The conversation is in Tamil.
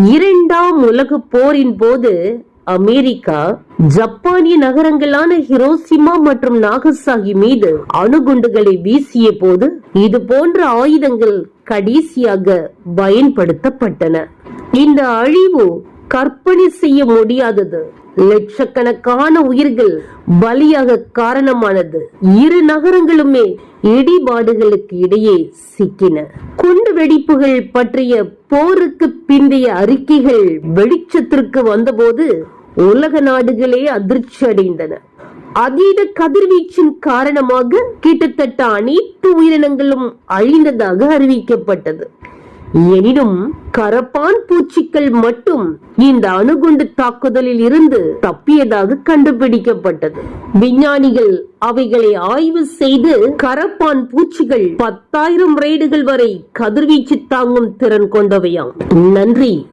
இரண்டாம் உலக போரின் போது அமெரிக்கா ஜப்பானிய நகரங்களான ஹிரோஷிமா மற்றும் நாகசாகி மீது அணுகுண்டுகளை வீசிய போது இது போன்ற ஆயுதங்கள் கடைசியாக பயன்படுத்தப்பட்டன. இந்த அழிவு கற்பனை செய்ய முடியாதது. லட்சக்கணக்கான உயிர்கள் பலியாக காரணமானது. இரு நகரங்களுமே இடிபாடுகளுக்கு இடையே சிக்கின. குண்டு வெடிப்புகள் பற்றிய போருக்கு பிந்தைய அறிக்கைகள் வெளிச்சத்திற்கு வந்தபோது உலக நாடுகளே அதிர்ச்சி அடைந்தன. அதீத கதிர்வீச்சின் காரணமாக கிட்டத்தட்ட அனைத்து உயிரினங்களும் அழிந்ததாக அறிவிக்கப்பட்டது. எனினும் கரப்பான் பூச்சிகள் மட்டும் இந்த அணுகுண்டு தாக்குதலில் இருந்து தப்பியதாக கண்டுபிடிக்கப்பட்டது. விஞ்ஞானிகள் அவைகளை ஆய்வு செய்து கரப்பான் பூச்சிகள் 10,000 ரேடுகள் வரை கதிர்வீச்சு தாங்கும் திறன் கொண்டவையாம். நன்றி.